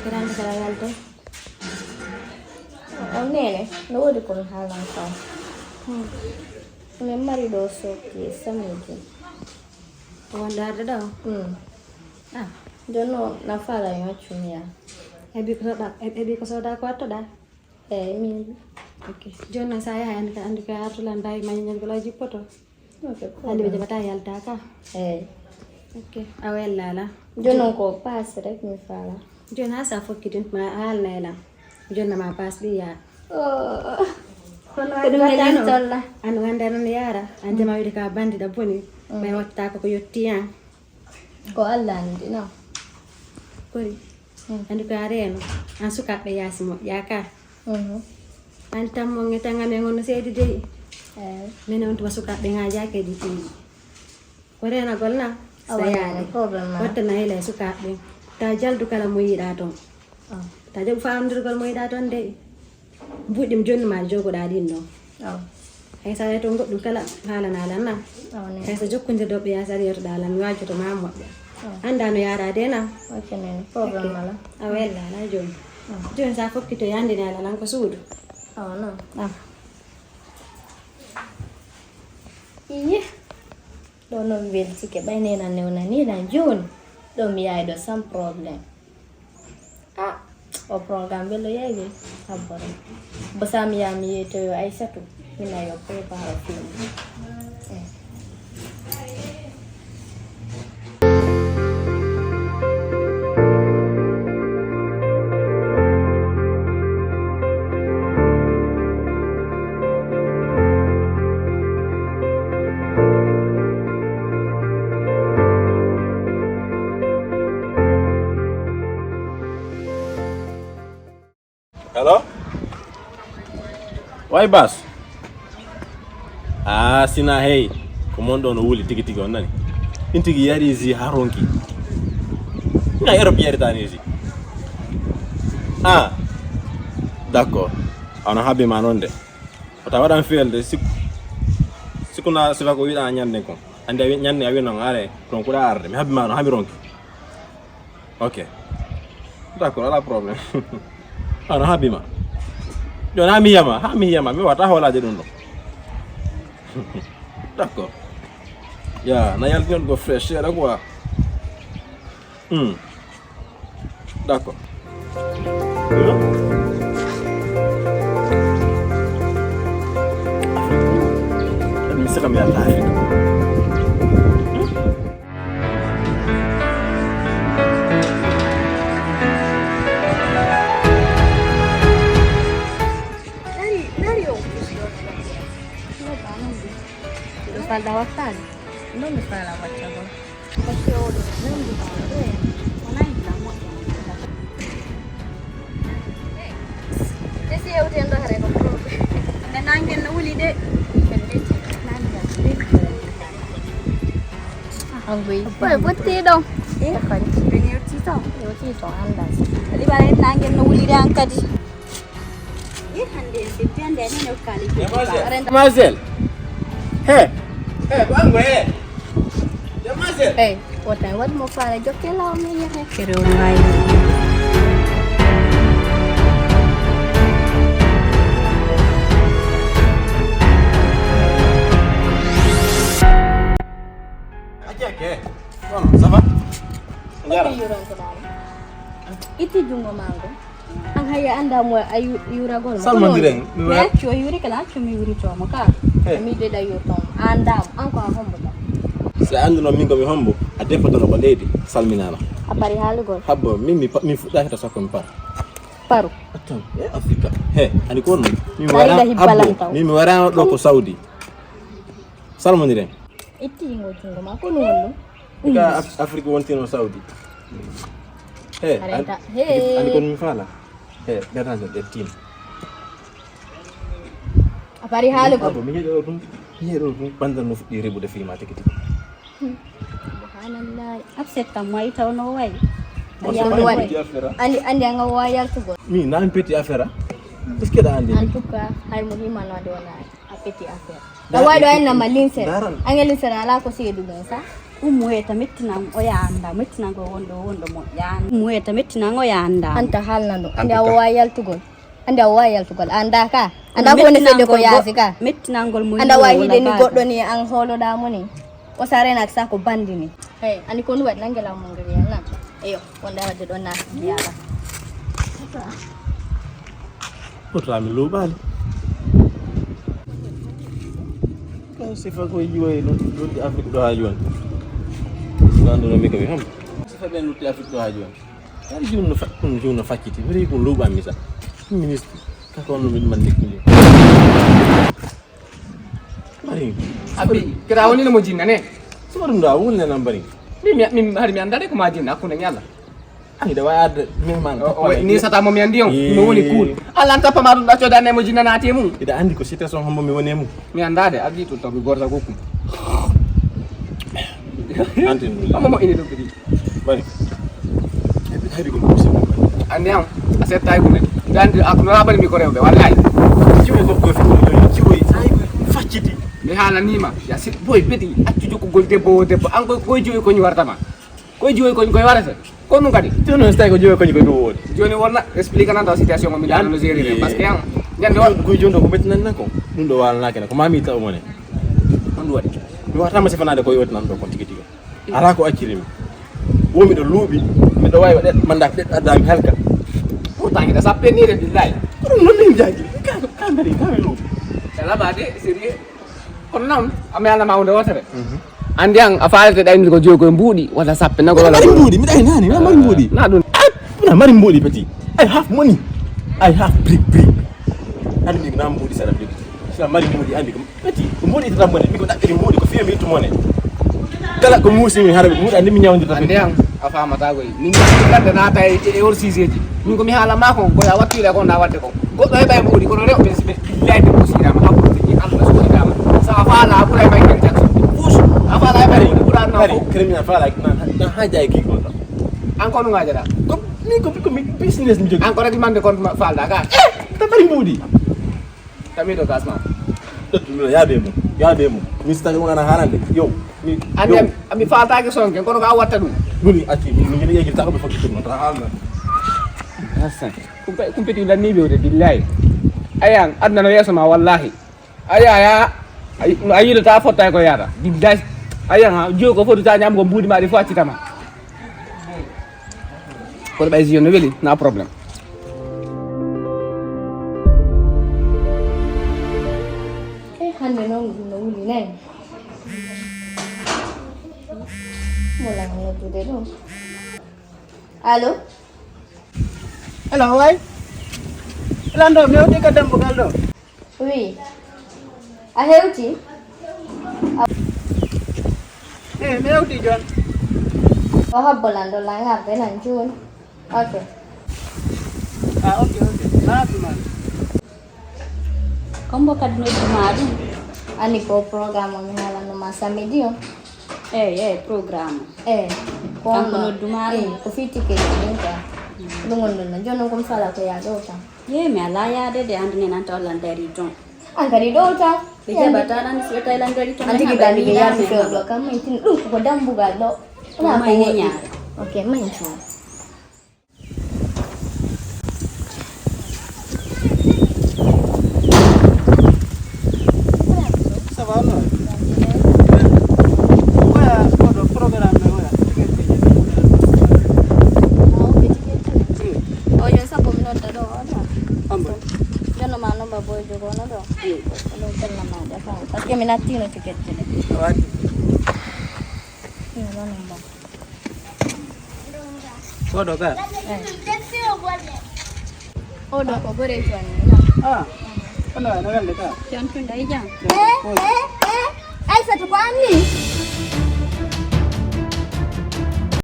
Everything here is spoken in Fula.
Grande kala yalto. Nene, no wodi ko halan ka. Me marido so ki samuji. Wanda da. Ah, Jono na fala yo chumia. ebi ko soda ko to da. Mi. Okay. Jonna saya andi ka atulan dai manyan ko la jipoto. Okay. Andi be bata yalta ka. Okay. Awella la. Jono ko pass rek mi fala. Jonna sa fokkitin ma hal nela. Jonna ma pass bi ya. Kono ay tolla. Anu ngandana yara ande ma ka bandi da boni. May watta ko yottiyan. Ko Allah ndi no. Kori. Andi ko areno. An suka be yasimo yaka. Antam mo ngetanga me ngono sedi de. Mene on to suka be ngaja ke di ti. Kore na golna. Saya problem. Wata na ile suka be. Ta jaldu kala mo yida ton. Ta jabu faamdur gol mo yida ton de. Budim jonni ma jogo da din no. Ay sa to godum kala hala na lanna. Ay sa jokkunde do be ya sari yoto dalan wajo to mammo. Anda no yara de na. Okay ne problem mala. Awella na jon. Jon sa fokkito yande na lan ko suudu. No. Iya. Dono velti ke bayne na neuna ni na jon. Do mi ay do some problem. O program belo yegi sabore. Basa mi ami to yo ay satu. Mina yo prepare film. Hello? Why bas? Sina hey. Komondo no wuli tigi onnani. Intigi yari zi haronki. Nga Europe yari tani zi. D'accord. Ana habi manonde. Ota wadan fielde sikuna sifa ko wida nyanne ko. Ande nyanne awi no ngare ton kula arde mi habi mano habi ronki. Okay. D'accord, la problème. Ana habima. Jona mi yama mi wata hola de dundo. D'accord. Ya, na yal go fresh era quoi. D'accord. Mi saka mi ala. Falta bastante. ¿Dónde está la guachapa? Porque oro, ¿dónde está? Ese yo tiendo a recomprar. Nangen uli de. Angui. Pues putih dong. Iya kan. Benir tito. Yo tito andas. Ali bare nangen uli de angkadi. Hande sitian de ne kali. Mazel. Hey, bangu hey. Ya Mazel. What mo para yo que la mi ya. Kero ngai. Aja ke. Bon, ça va? Njara. Iti jungo mango. Ang haya anda mo ay yura gol. Salma direng. Ya cho yuri kala cho mi yuri cho maka. Mi de da yuton. Andam anko hombo. Se anduno min ko mi hombo a defotono ko leydi salminama. Apari halu gol. Habbo mi fuɗɗaki to sakko mi par. Paru. Attends, Afrika. Ani ko non. Mi wara ɗo ko Saudi. Salmodiren. Itti jingo jungo ma ko non. Ka Afrika wontino Saudi. Ani kon mi fala. Bernaje de team. Apari halu gol. Habbo mi yeɗo ɗum. Bandal no fuɗɗi rebude filma tiki. Subhanallah. Upset kam mai taw no way. Andi anga wayal to gol. Mi nan petit affaire. Est-ce que da andi? En tout cas, hay mo hima no dona a petit affaire. Da wado ay na malinse. Angel linse ala ko sidu sa. umueta mettinang o yanda mettinang ko wondo mo yanda umueta mettinang o yanda anta halnando anda wayal tugol anda ka anda ko ne fedde ko yaasi ka mettinangol mo anda wayi de ni goddo ni an holoda mo ni o sare nak sa ko bandi ni hey ani ko nuwat nangela mo ngari na eyo wonda wadde do na yala Putra mi lo bal. Kau sifa ko yiwe lo di Afrique do hajuan. Nando no meka bi ham. Sifa ben lo di Afrique do hajuan. Ari jun no fakiti, bari ko lo ba mi sa. Ministre ka ko no min man nik ni. Bari, abi kira woni no mo jinna ne. Suma dum da won na bari. Mi hari mi andade ko ma jinna ko ne nyalla. Ani da waya mi man. Ni sata mo mi andi on mo woni cool. Allah anta pama dum da coda ne mo jinna na temu. Ida andi ko situation hambo mi woni mu. Mi andade abi to bi gorza gokum. Anti no. Amma mo ini do bidi. Bari. Hari ko mo sima. Andi am asetta ko ne. Dandi ak no abali mi ko rewbe wallahi. Jiwe ko fi jiwe sai fakiti. Mi hala nima ya sit boy beti accu joko gol debbo an ko jiwe ko ñu wartama. Ko jiwe ko ñu koy warata. Ko nu kadi Tono stai ko jiwe ko ñu koy do wodi. Joni wonna explique nan do situation mo mi dal no gérer parce que yang ñande ko jondo ko bet nan ko dum do wala nakena ko mami taw mo ne. on do wadi. Mi wartama se fanade ko yoti nan do ko tigi tigi. Ala ko accirimi. Womi do luubi mi do way wadet manda det adami halka. Pourtant ida sappe ni de billahi. Ko non ni jaji. Ka ngari ka mi luubi. Ela bade sérieux. Kon non am yalla ma wonde wotere. Andi ang afaalete dayni ko jogo mbudi wala sappe nago wala. Mari mbudi mi dai nani ma mari mbudi. Na dun. Na mari mbudi petit. I have money. I have brick. Andi na mbudi sara brick. Sala mari mbudi andi ko petit. Mbudi tata mone mi ko dakiri mbudi ko fiye mi to mone. Kala ko musi mi harabe mbudi andi mi nyawndi tata. Andi ang afama tago ni ngi lande na tay e or siseji. Min ko mi hala mako ko ya wattile ko na wadde ko. Goddo e bay mbudi ko rew be sibe layde ko sirama hakko ni Allah so dama. Sa faala bu lay bay ken jakso. Afala bari buran na ko criminal fala na haja ki ko. Encore nga jada. Ko ni ko business mi jogi. Encore di mande kon falda ka. Ta bari mbudi. Kami do gasma. Dottu ya be mo. Mr. ngana harande yo. Mi ami falta ke sonke kono ka watta dum. Buni ati mi ngi yegi ta ko be fakki turno ta halna. Hasan. Kumpeti la ni be billahi. Ayang adna no yesama wallahi. Aya ayi ta fotta ko yara. Billahi. Ayang jogo fodu ta nyam go mbudi ma di fo accitama. Ko bay ziyo no weli na problem. hande no wuli nay mola no tude do allo hello way lando mi odi kadam bugal do oui a hewti mi odi jon o habbolando la ngabbe nan jun okay okay na man kombo kadno dumadi ani ko programme mi hala no masa medio programme kono dumadi ko fiti ke dinka dungon na jono ko sala ko ya dota mi ala ya de andine nan to landari don an kari dota be jabata nan so tay landari ton anti gidani be ya fi do kam mai tin ko dambu ga do na mai nyanya okay mai so perché mi nattino ti chiede avanti non ba bodo ka odo ko bore tuan ono na gande ka yon tunda ija ai sa tu kwani